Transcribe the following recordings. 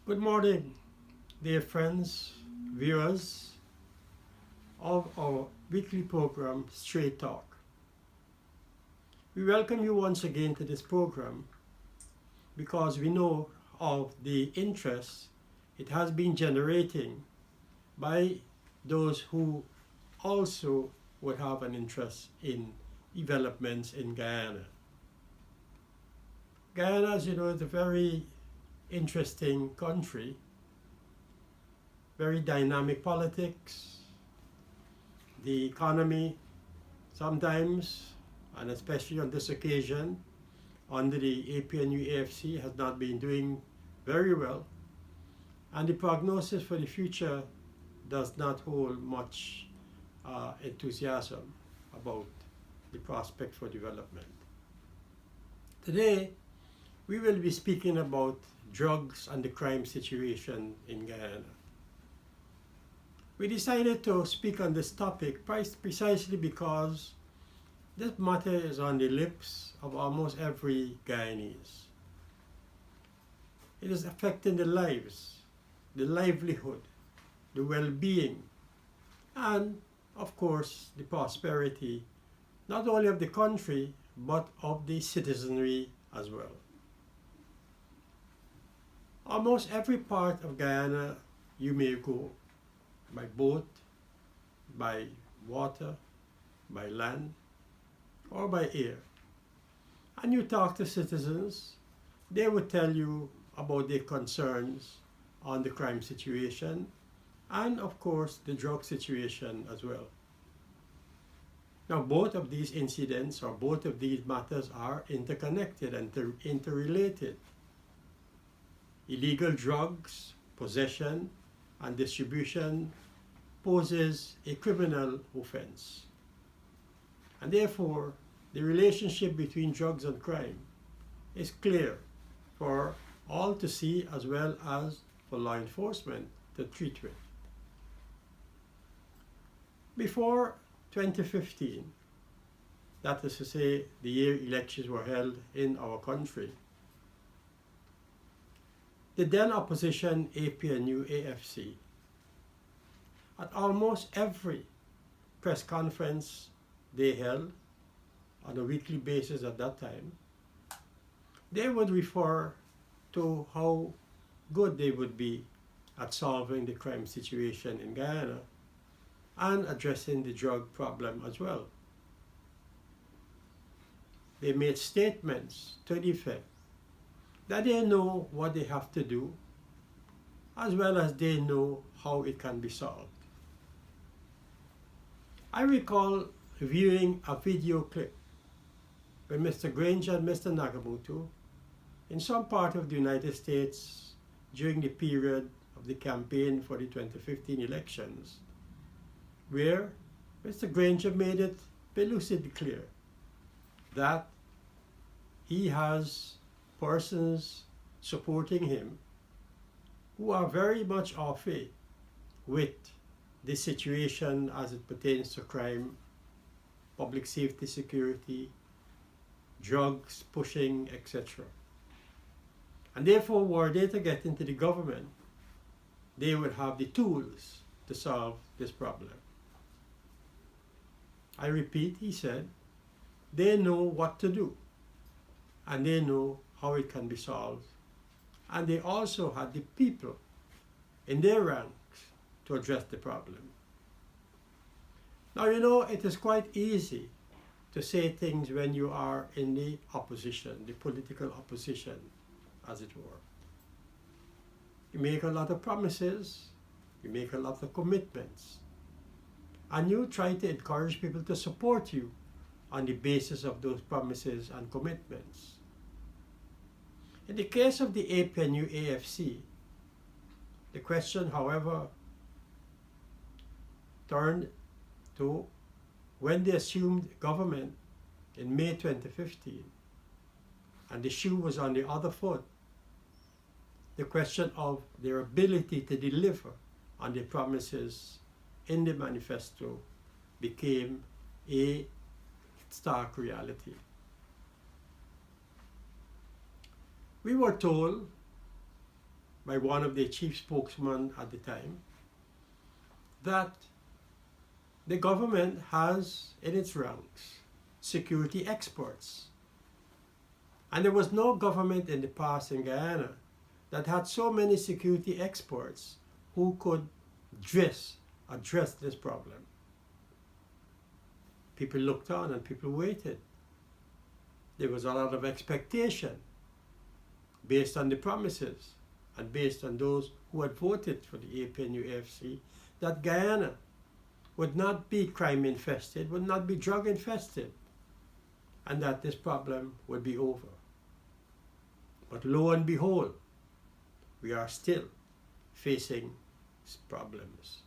Good morning, dear friends, viewers of our weekly program, Straight Talk. We welcome you once again to this program because we know of the interest it has been generating by those who also would have an interest in developments in Guyana. Guyana, as you know, is a very interesting country, very dynamic politics. The economy sometimes, and especially on this occasion, under the APNU-AFC, has not been doing very well, and the prognosis for the future does not hold much enthusiasm about the prospect for development. Today, we will be speaking about drugs and the crime situation in Guyana. We decided to speak on this topic precisely because this matter is on the lips of almost every Guyanese. It is affecting the lives, the livelihood, the well-being, and of course the prosperity, not only of the country, but of the citizenry as well. Almost every part of Guyana you may go, by boat, by water, by land, or by air. And you talk to citizens, they will tell you about their concerns on the crime situation and of course the drug situation as well. Now both of these incidents or both of these matters are interconnected and interrelated. Illegal drugs, possession and distribution poses a criminal offense. And therefore, the relationship between drugs and crime is clear for all to see as well as for law enforcement to treat with. Before 2015, that is to say, the year elections were held in our country, the then opposition APNU-AFC, at almost every press conference they held on a weekly basis at that time, they would refer to how good they would be at solving the crime situation in Guyana and addressing the drug problem as well. They made statements to the effect that they know what they have to do as well as they know how it can be solved. I recall viewing a video clip when Mr. Granger and Mr. Nagamoto in some part of the United States during the period of the campaign for the 2015 elections, where Mr. Granger made it elucidly clear that he has persons supporting him who are very much au fait with the situation as it pertains to crime, public safety, security, drugs, pushing, etc. And therefore, were they to get into the government, they would have the tools to solve this problem. I repeat, he said, they know what to do and they know how it can be solved. And they also had the people in their ranks to address the problem. Now, you know, it is quite easy to say things when you are in the opposition, the political opposition, as it were. You make a lot of promises, you make a lot of commitments, and you try to encourage people to support you on the basis of those promises and commitments. In the case of the APNU-AFC, the question, however, turned to when they assumed government in May 2015, and the shoe was on the other foot, the question of their ability to deliver on their promises in the manifesto became a stark reality. We were told by one of their chief spokesmen at the time that the government has in its ranks security experts. And there was no government in the past in Guyana that had so many security experts who could address this problem. People looked on and people waited. There was a lot of expectation based on the promises and based on those who had voted for the APNUFC that Guyana would not be crime infested, would not be drug infested, and that this problem would be over. But lo and behold, we are still facing problems.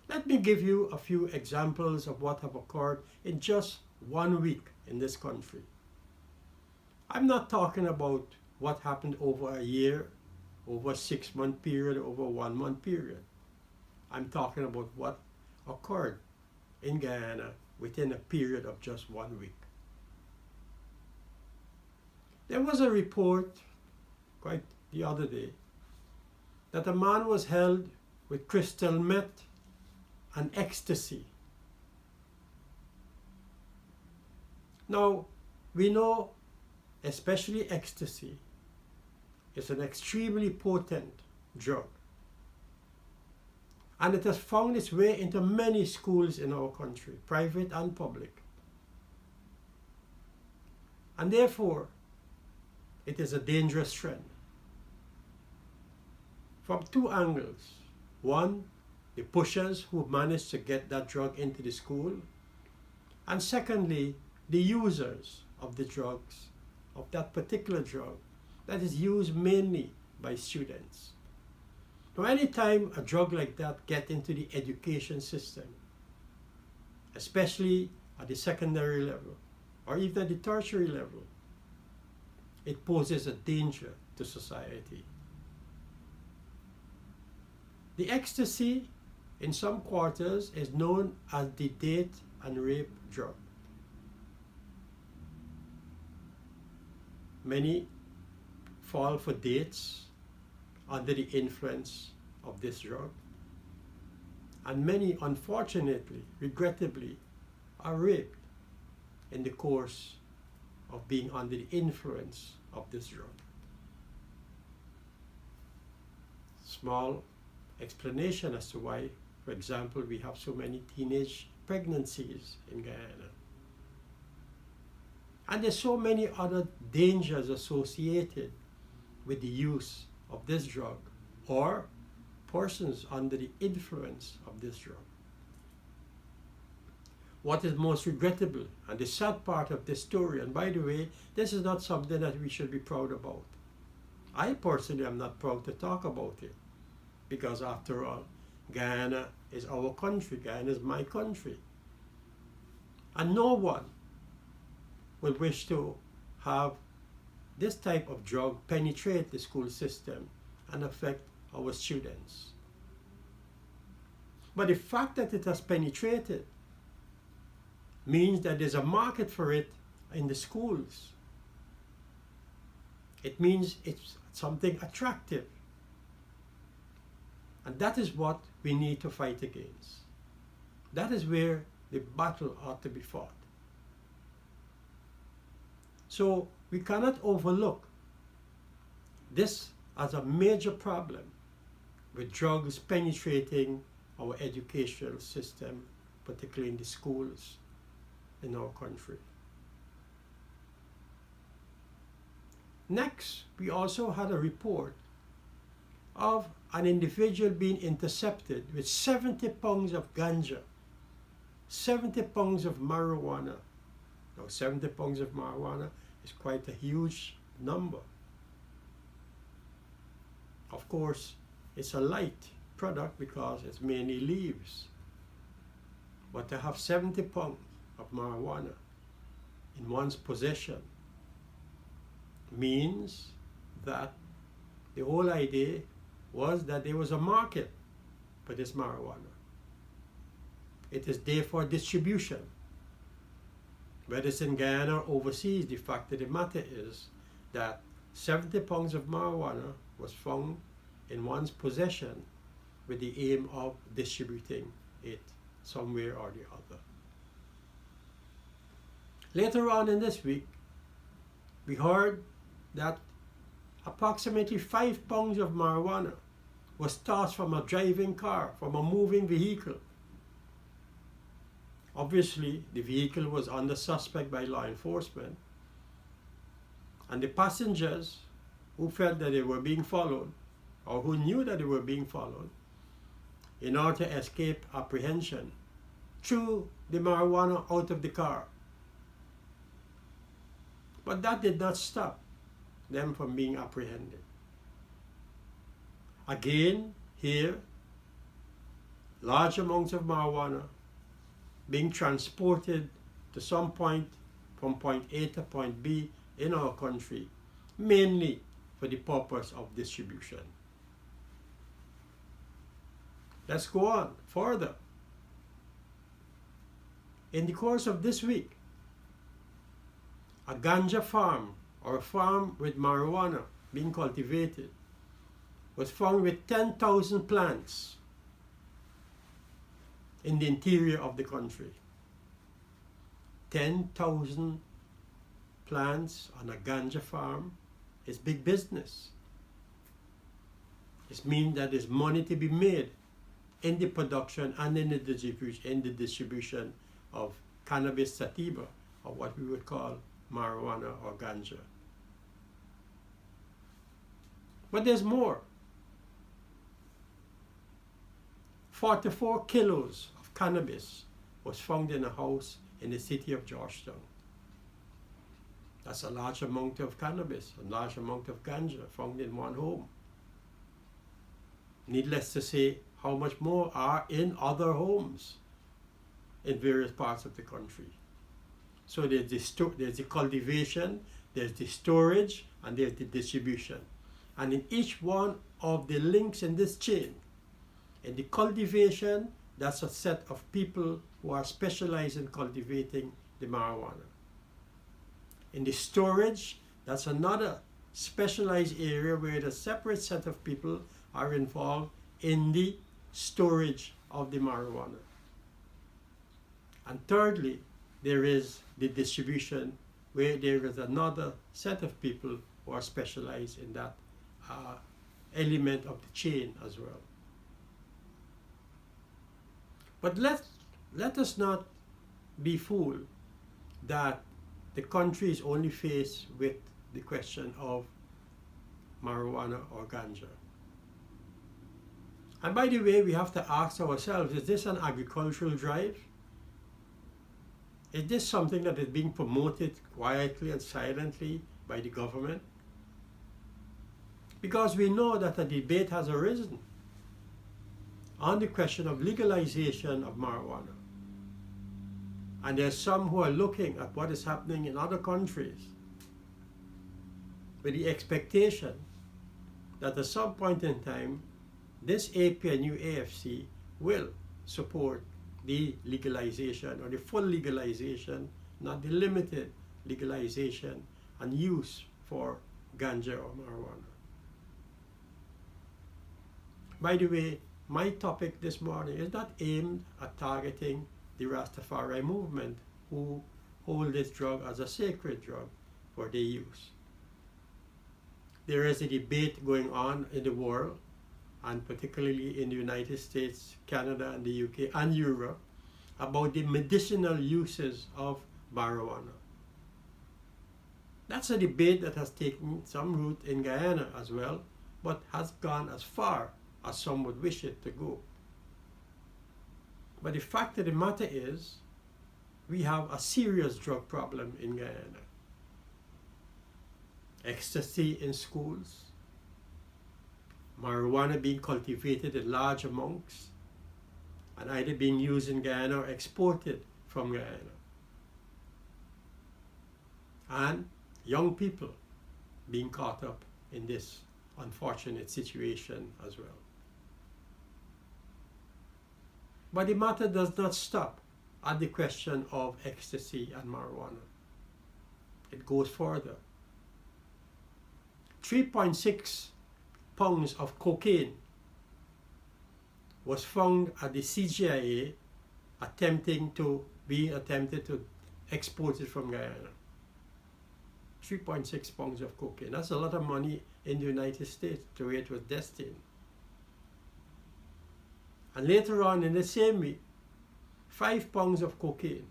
Let me give you a few examples of what have occurred in just 1 week in this country. I'm not talking about what happened over a year, over a 6-month period, over a 1-month period. I'm talking about what occurred in Guyana within a period of just 1 week. There was a report quite the other day that a man was held with crystal meth and ecstasy. Now, we know especially ecstasy is an extremely potent drug. And it has found its way into many schools in our country, private and public. And therefore, it is a dangerous trend. From two angles. One, the pushers who managed to get that drug into the school. And secondly, the users of the drugs, of that particular drug, that is used mainly by students. Now, anytime a drug like that gets into the education system, especially at the secondary level, or even at the tertiary level, it poses a danger to society. The ecstasy in some quarters is known as the date and rape drug. Many fall for dates under the influence of this drug, and many, unfortunately, regrettably, are raped in the course of being under the influence of this drug. Small explanation as to why, for example, we have so many teenage pregnancies in Guyana. And there's so many other dangers associated with the use of this drug or persons under the influence of this drug. What is most regrettable and the sad part of this story, and by the way, this is not something that we should be proud about. I personally am not proud to talk about it because after all, Guyana is our country, Guyana is my country. And no one will wish to have this type of drug penetrate the school system and affect our students. But the fact that it has penetrated means that there's a market for it in the schools. It means it's something attractive. And that is what we need to fight against. That is where the battle ought to be fought. So we cannot overlook this as a major problem with drugs penetrating our educational system, particularly in the schools in our country. Next, we also had a report of an individual being intercepted with 70 pounds of ganja, 70 pounds of marijuana. Now, 70 pounds of marijuana is quite a huge number. Of course, it's a light product because it's mainly leaves. But to have 70 pounds of marijuana in one's possession means that the whole idea was that there was a market for this marijuana. It is there for distribution. Whether it's in Guyana or overseas, the fact of the matter is that 70 pounds of marijuana was found in one's possession with the aim of distributing it somewhere or the other. Later on in this week, we heard that approximately 5 pounds of marijuana was tossed from a driving car, from a moving vehicle. Obviously, the vehicle was under suspect by law enforcement, and the passengers who felt that they were being followed, or who knew that they were being followed, in order to escape apprehension, threw the marijuana out of the car. But that did not stop them from being apprehended. Again, here, large amounts of marijuana being transported to some point from point A to point B in our country, mainly for the purpose of distribution. Let's go on further. In the course of this week, a ganja farm, or a farm with marijuana being cultivated, was found with 10,000 plants in the interior of the country. 10,000 plants on a ganja farm is big business. It means that there's money to be made in the production and in the distribution of cannabis sativa, or what we would call marijuana or ganja. But there's more. 44 kilos of cannabis was found in a house in the city of Georgetown. That's a large amount of cannabis, a large amount of ganja found in one home. Needless to say, how much more are in other homes in various parts of the country. So there's the cultivation, there's the storage, and there's the distribution. And in each one of the links in this chain, in the cultivation, that's a set of people who are specialized in cultivating the marijuana. In the storage, that's another specialized area where the separate set of people are involved in the storage of the marijuana. And thirdly, there is the distribution, where there is another set of people who are specialized in that element of the chain as well. But let us not be fooled that the country is only faced with the question of marijuana or ganja. And by the way, we have to ask ourselves, is this an agricultural drive? Is this something that is being promoted quietly and silently by the government? Because we know that a debate has arisen on the question of legalization of marijuana. And there's some who are looking at what is happening in other countries with the expectation that at some point in time, this APNU AFC will support the legalization, or the full legalization, not the limited legalization and use for ganja or marijuana. By the way, my topic this morning is not aimed at targeting the Rastafari movement, who hold this drug as a sacred drug for their use. There is a debate going on in the world, and particularly in the United States, Canada, and the UK, and Europe, about the medicinal uses of marijuana. That's a debate that has taken some root in Guyana as well, but has gone as far as some would wish it to go. But the fact of the matter is, we have a serious drug problem in Guyana. Ecstasy in schools, marijuana being cultivated in large amounts, and either being used in Guyana or exported from Guyana. And young people being caught up in this unfortunate situation as well. But the matter does not stop at the question of ecstasy and marijuana. It goes further. 3.6 pounds of cocaine was found at the CGIA attempted to export it from Guyana. 3.6 pounds of cocaine. That's a lot of money in the United States to where it was destined. And later on in the same week, 5 pounds of cocaine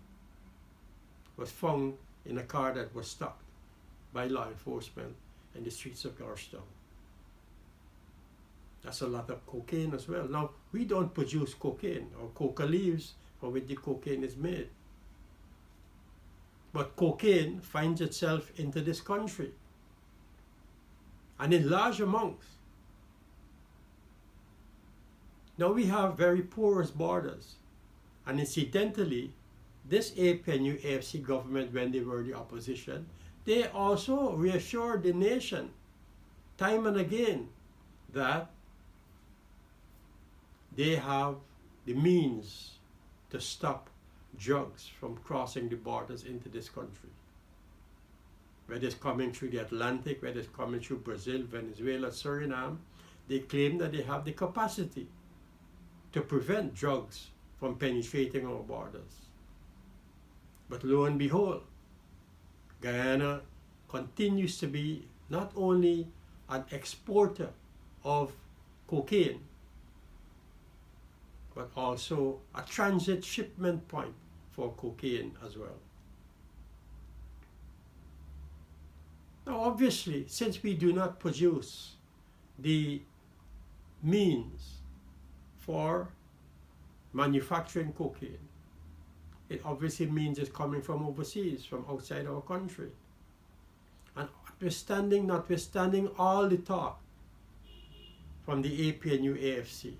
was found in a car that was stopped by law enforcement in the streets of Georgetown. That's a lot of cocaine as well. Now, we don't produce cocaine or coca leaves from which the cocaine is made. But cocaine finds itself into this country, and in large amounts. Now we have very porous borders, and incidentally, this APNU AFC government, when they were the opposition, they also reassured the nation time and again that they have the means to stop drugs from crossing the borders into this country. Whether it's coming through the Atlantic, whether it's coming through Brazil, Venezuela, Suriname, they claim that they have the capacity to prevent drugs from penetrating our borders. But lo and behold, Guyana continues to be not only an exporter of cocaine, but also a transit shipment point for cocaine as well. Now obviously, since we do not produce the means for manufacturing cocaine, it obviously means it's coming from overseas, from outside our country. And notwithstanding all the talk from the APNU AFC,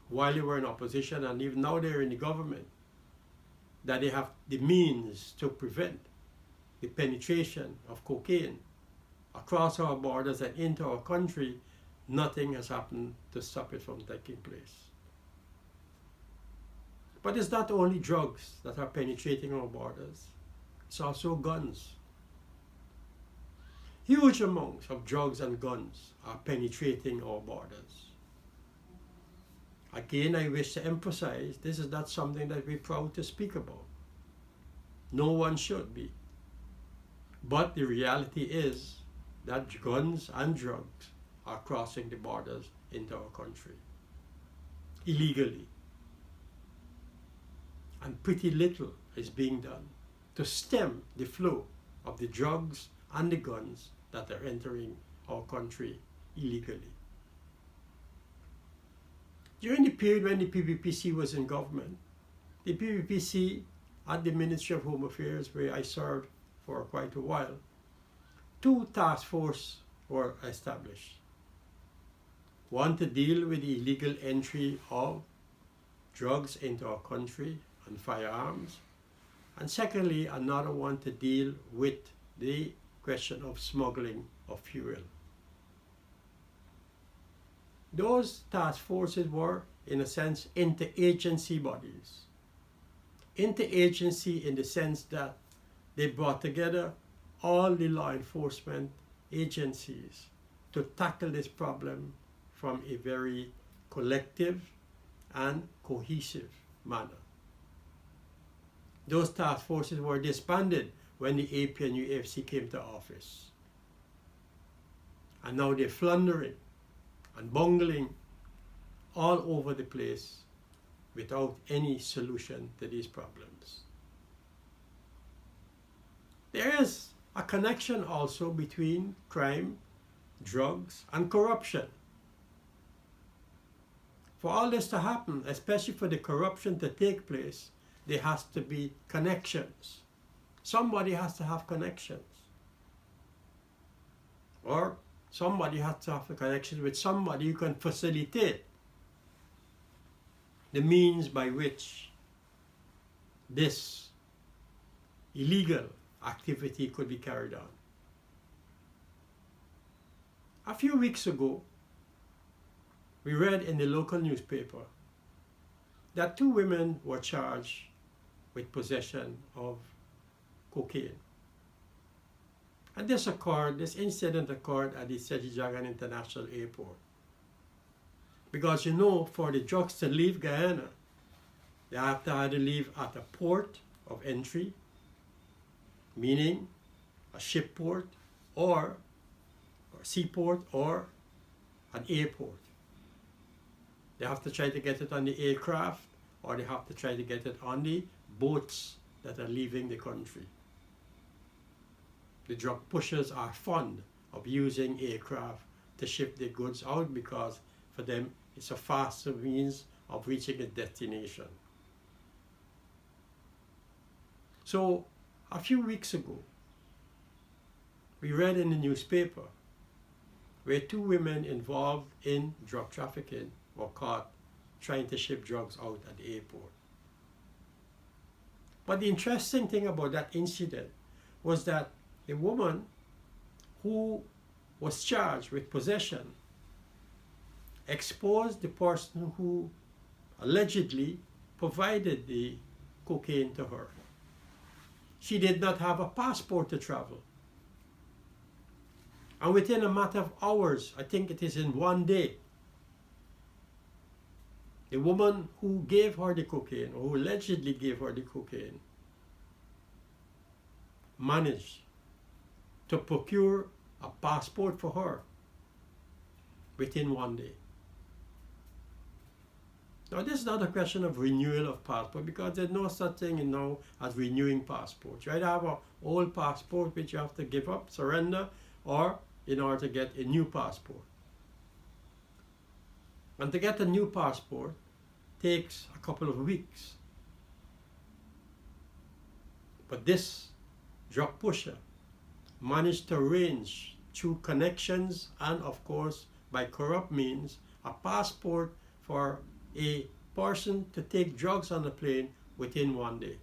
while they were in opposition and even now they're in the government, that they have the means to prevent the penetration of cocaine across our borders and into our country, nothing has happened to stop it from taking place. But it's not only drugs that are penetrating our borders, it's also guns. Huge amounts of drugs and guns are penetrating our borders. Again, I wish to emphasize, this is not something that we're proud to speak about. No one should be. But the reality is that guns and drugs are crossing the borders into our country illegally. And pretty little is being done to stem the flow of the drugs and the guns that are entering our country illegally. During the period when the PPPC was in government, the PPPC at the Ministry of Home Affairs, where I served for quite a while, 2 task forces were established. One to deal with the illegal entry of drugs into our country and firearms, and secondly, another one to deal with the question of smuggling of fuel. Those task forces were, in a sense, interagency bodies. Interagency in the sense that they brought together all the law enforcement agencies to tackle this problem from a very collective and cohesive manner. Those task forces were disbanded when the APNU-AFC came to office. And now they're floundering and bungling all over the place without any solution to these problems. There is a connection also between crime, drugs, and corruption. For all this to happen, especially for the corruption to take place, there has to be connections. Somebody has to have connections. Or somebody has to have a connection with somebody who can facilitate the means by which this illegal activity could be carried on. A few weeks ago, we read in the local newspaper that 2 women were charged with possession of cocaine. And this incident occurred at the Sejijagan International Airport. Because you know, for the drugs to leave Guyana, they have to either leave at a port of entry, meaning a ship port, or seaport, or an airport. They have to try to get it on the aircraft, or they have to try to get it on the boats that are leaving the country. The drug pushers are fond of using aircraft to ship their goods out because for them it's a faster means of reaching a destination. So a few weeks ago, we read in the newspaper where two women involved in drug trafficking were caught trying to ship drugs out at the airport. But the interesting thing about that incident was that the woman who was charged with possession exposed the person who allegedly provided the cocaine to her. She did not have a passport to travel. And within a matter of hours, I think it is in one day, the woman who gave her the cocaine, or who allegedly gave her the cocaine, managed to procure a passport for her within one day. Now, this is not a question of renewal of passport, because there's no such thing now as renewing passports. You either have an old passport which you have to give up, surrender, or in order to get a new passport. And to get a new passport takes a couple of weeks. But this drug pusher managed to arrange through connections and of course by corrupt means a passport for a person to take drugs on the plane within one day.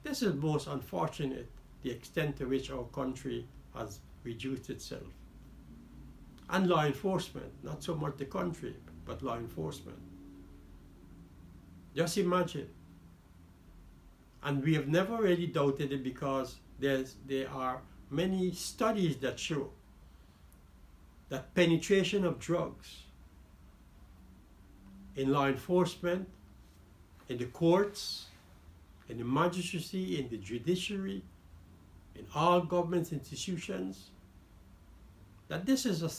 This is most unfortunate, the extent to which our country has reduced itself. And law enforcement, not so much the country, but law enforcement. Just imagine. And we have never really doubted it, because there are many studies that show that penetration of drugs in law enforcement, in the courts, in the magistracy, in the judiciary, in all government institutions, that this is a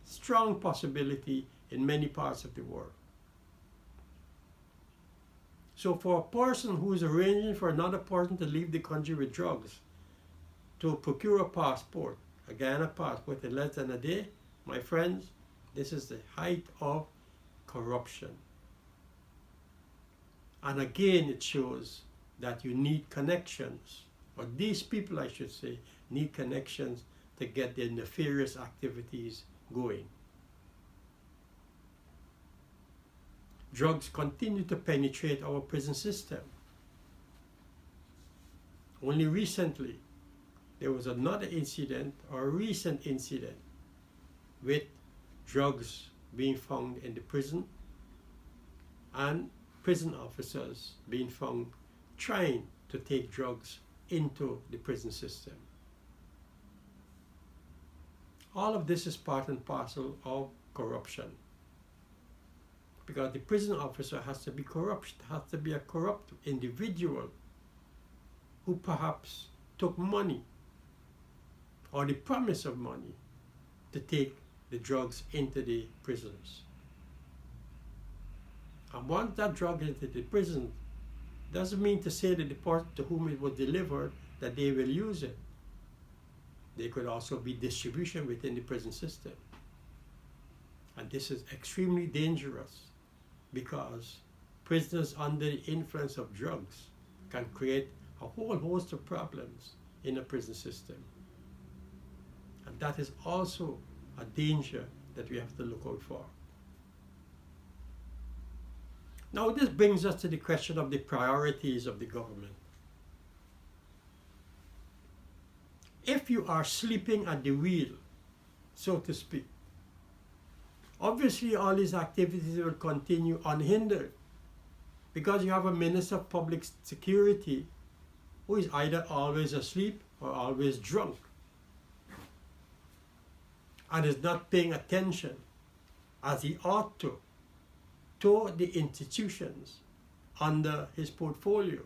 strong possibility in many parts of the world. So for a person who is arranging for another person to leave the country with drugs, to procure a passport, a Guyana passport in less than a day, my friends, this is the height of corruption. And again, it shows that you need connections, or these people, I should say, need connections to get their nefarious activities going. Drugs continue to penetrate our prison system. Only recently, there was another incident, or a recent incident, with drugs being found in the prison and prison officers being found trying to take drugs into the prison system. All of this is part and parcel of corruption, because the prison officer has to be corrupt, has to be a corrupt individual who perhaps took money or the promise of money to take the drugs into the prisons. And once that drug is into the prison, doesn't mean to say that the person to whom it was delivered that they will use it. There could also be distribution within the prison system. And this is extremely dangerous, because prisoners under the influence of drugs can create a whole host of problems in the prison system. And that is also a danger that we have to look out for. Now, this brings us to the question of the priorities of the government. If you are sleeping at the wheel, so to speak, obviously all these activities will continue unhindered, because you have a Minister of Public Security who is either always asleep or always drunk and is not paying attention as he ought to the institutions under his portfolio.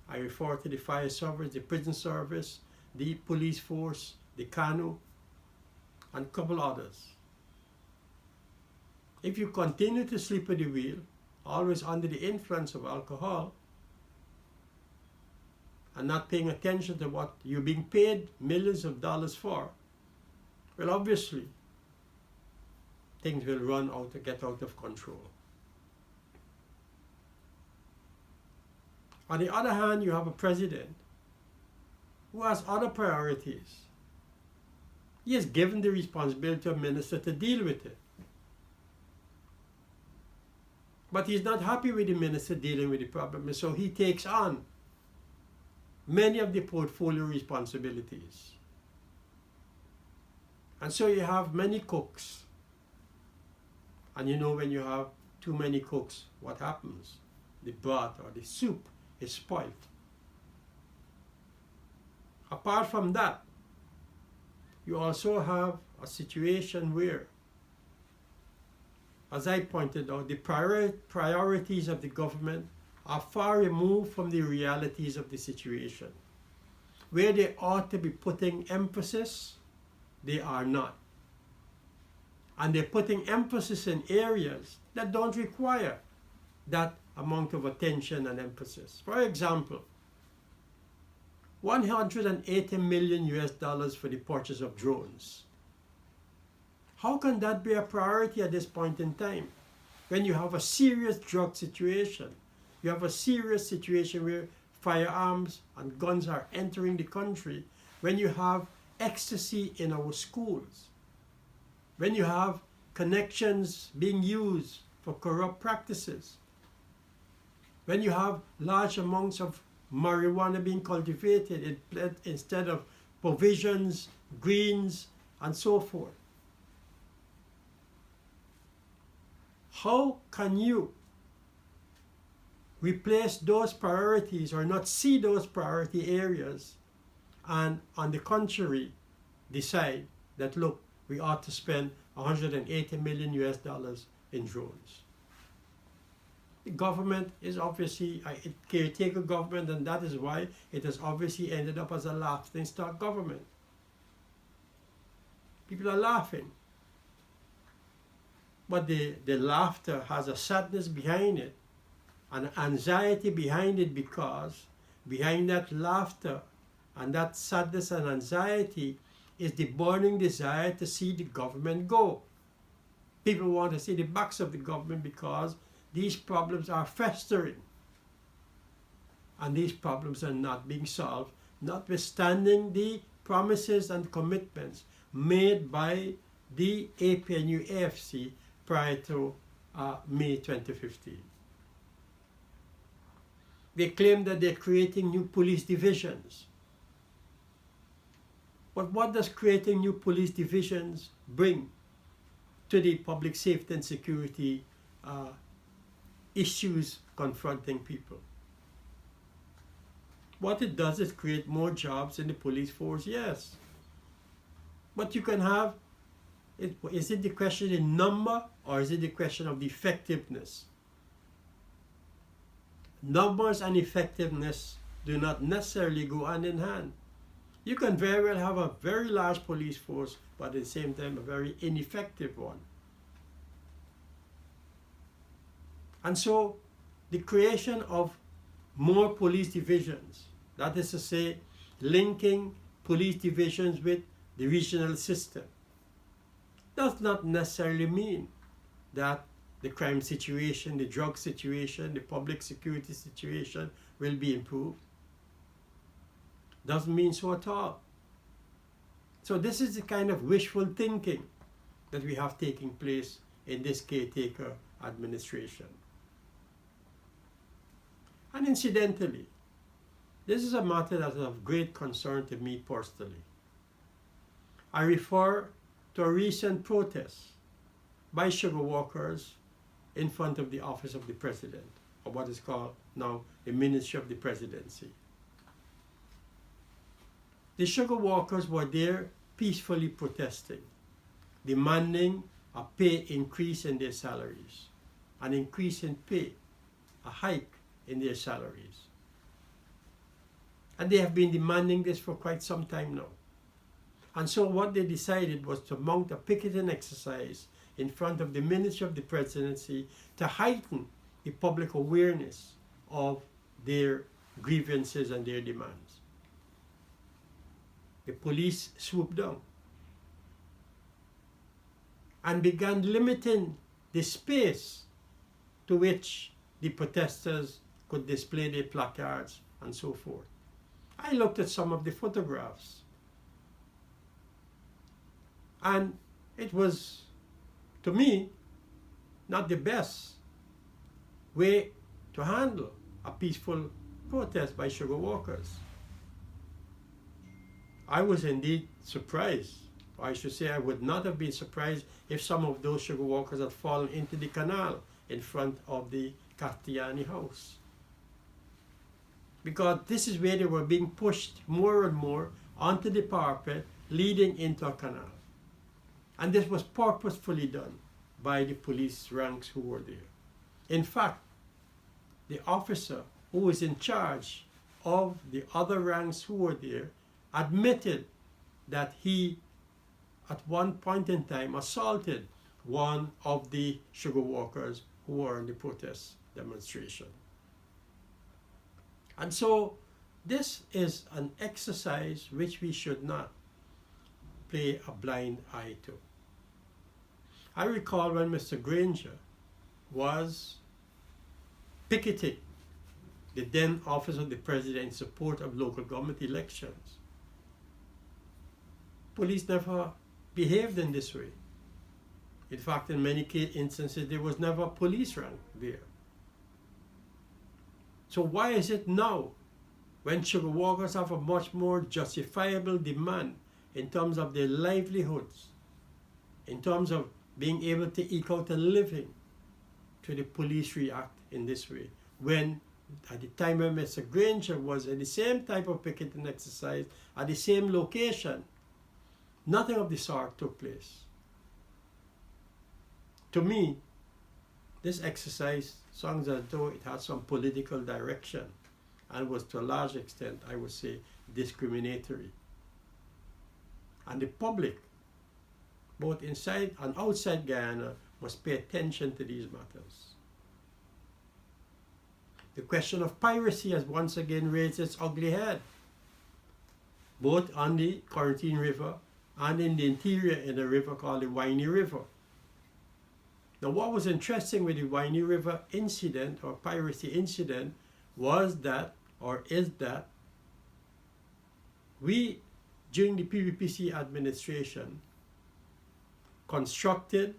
I refer to the fire service, the prison service, the police force, the canoe, and a couple others. If you continue to sleep at the wheel, always under the influence of alcohol, and not paying attention to what you're being paid millions of dollars for, well, obviously, things will run out to get out of control. On the other hand, you have a president who has other priorities. He is given the responsibility to a minister to deal with it. But he's not happy with the minister dealing with the problem, and so he takes on many of the portfolio responsibilities. And so you have many cooks. And you know, when you have too many cooks, what happens? The broth or the soup is spoiled. Apart from that, you also have a situation where, as I pointed out, the priorities of the government are far removed from the realities of the situation. Where they ought to be putting emphasis, they are not. And they're putting emphasis in areas that don't require that amount of attention and emphasis. For example, $180 million US for the purchase of drones. How can that be a priority at this point in time? When you have a serious drug situation, you have a serious situation where firearms and guns are entering the country, when you have ecstasy in our schools, when you have connections being used for corrupt practices, when you have large amounts of marijuana being cultivated instead of provisions, greens, and so forth. How can you replace those priorities or not see those priority areas and, on the contrary, decide that, look, we ought to spend $180 million US in drones? The government is obviously a caretaker government, and that is why it has obviously ended up as a laughing-stock government. People are laughing. But the laughter has a sadness behind it, an anxiety behind it, because behind that laughter and that sadness and anxiety is the burning desire to see the government go. People want to see the backs of the government because these problems are festering. And these problems are not being solved, notwithstanding the promises and commitments made by the APNU-AFC prior to May 2015. They claim that they're creating new police divisions. But what does creating new police divisions bring to the public safety and security issues confronting people? What it does is create more jobs in the police force, yes. But you can have, is it the question in number or is it the question of the effectiveness? Numbers and effectiveness do not necessarily go hand in hand. You can very well have a very large police force, but at the same time a very ineffective one. And so the creation of more police divisions, that is to say, linking police divisions with the regional system, does not necessarily mean that the crime situation, the drug situation, the public security situation will be improved. Doesn't mean so at all. So this is the kind of wishful thinking that we have taking place in this caretaker administration. And incidentally, this is a matter that is of great concern to me personally. I refer to a recent protest by sugar workers in front of the office of the president, or what is called now the Ministry of the Presidency. The sugar workers were there peacefully protesting, demanding a pay increase in their salaries, an increase in pay, a hike in their salaries. And they have been demanding this for quite some time now. And so what they decided was to mount a picketing exercise in front of the Ministry of the Presidency to heighten the public awareness of their grievances and their demands. The police swooped down and began limiting the space to which the protesters could display their placards and so forth. I looked at some of the photographs, and it was, to me, not the best way to handle a peaceful protest by sugar workers. I was indeed surprised, or I should say I would not have been surprised if some of those sugar workers had fallen into the canal in front of the Castellani house. Because this is where they were being pushed more and more onto the parapet leading into a canal. And this was purposefully done by the police ranks who were there. In fact, the officer who was in charge of the other ranks who were there admitted that he, at one point in time, assaulted one of the sugar workers who were in the protest demonstration. And so this is an exercise which we should not play a blind eye to. I recall when Mr. Granger was picketing the then office of the president in support of local government elections. Police never behaved in this way. In fact, in many instances, there was never a police rank there. So why is it now, when sugar workers have a much more justifiable demand in terms of their livelihoods, in terms of being able to eke out a living, should the police react in this way? When at the time when Mr. Granger was in the same type of picketing exercise at the same location, nothing of the sort took place. To me, this exercise sounds as though it had some political direction and was to a large extent, I would say, discriminatory. And the public, both inside and outside Guyana, must pay attention to these matters. The question of piracy has once again raised its ugly head, both on the Quarantine River and in the interior in a river called the Winey River. Now, what was interesting with the Winey River incident or piracy incident was that, or is that, we, during the PVPC administration, constructed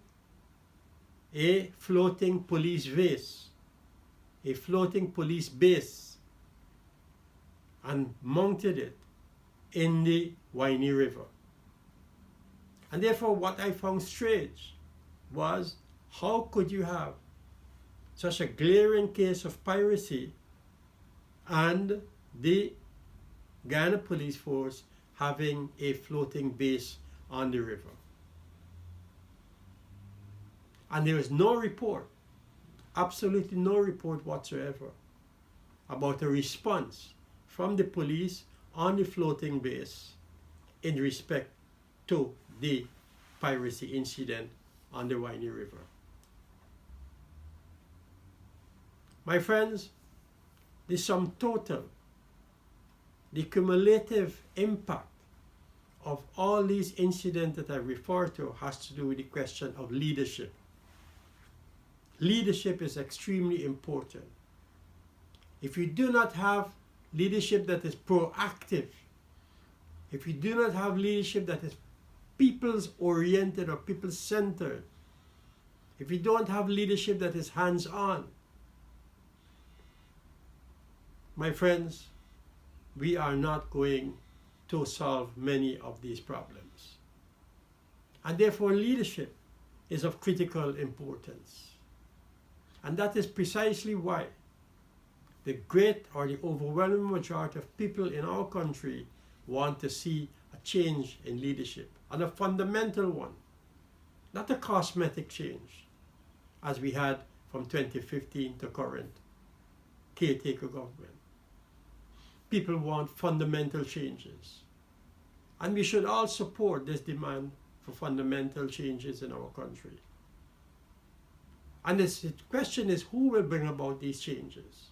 a floating police base, a floating police base, and mounted it in the Winey River. And therefore, what I found strange was, how could you have such a glaring case of piracy and the Guyana Police Force having a floating base on the river? And there is no report, absolutely no report whatsoever, about a response from the police on the floating base in respect to the piracy incident on the Winey River. My friends, the sum total, the cumulative impact of all these incidents that I refer to has to do with the question of leadership. Leadership is extremely important. If you do not have leadership that is proactive, if you do not have leadership that is people's oriented or people centered, if you don't have leadership that is hands-on, my friends, we are not going to solve many of these problems. And therefore, leadership is of critical importance. And that is precisely why the great or the overwhelming majority of people in our country want to see a change in leadership, and a fundamental one, not a cosmetic change, as we had from 2015 to current caretaker government. People want fundamental changes. And we should all support this demand for fundamental changes in our country. And the question is, who will bring about these changes?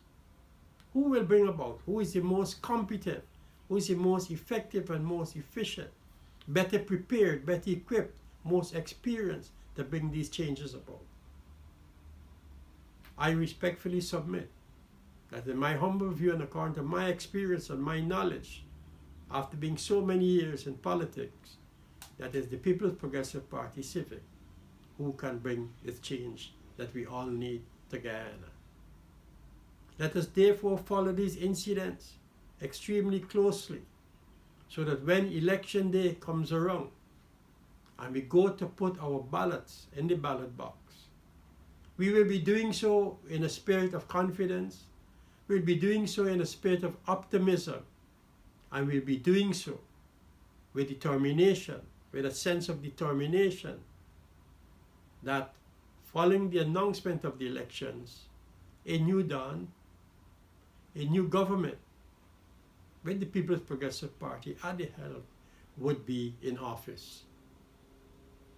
Who will bring about? Who is the most competent? Who is the most effective and most efficient? Better prepared, better equipped, most experienced to bring these changes about? I respectfully submit that in my humble view and according to my experience and my knowledge, after being so many years in politics, that is the People's Progressive Party Civic who can bring this change that we all need to Guyana. Let us therefore follow these incidents extremely closely, so that when election day comes around and we go to put our ballots in the ballot box, we will be doing so in a spirit of confidence, we'll be doing so in a spirit of optimism, and we'll be doing so with determination, with a sense of determination that following the announcement of the elections, a new dawn, a new government with the People's Progressive Party at the helm would be in office.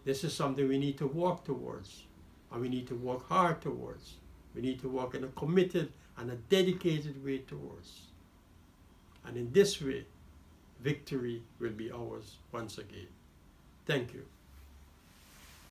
This is something we need to work towards, and we need to work hard towards. We need to work in a committed and a dedicated way towards. And in this way, victory will be ours once again. Thank you.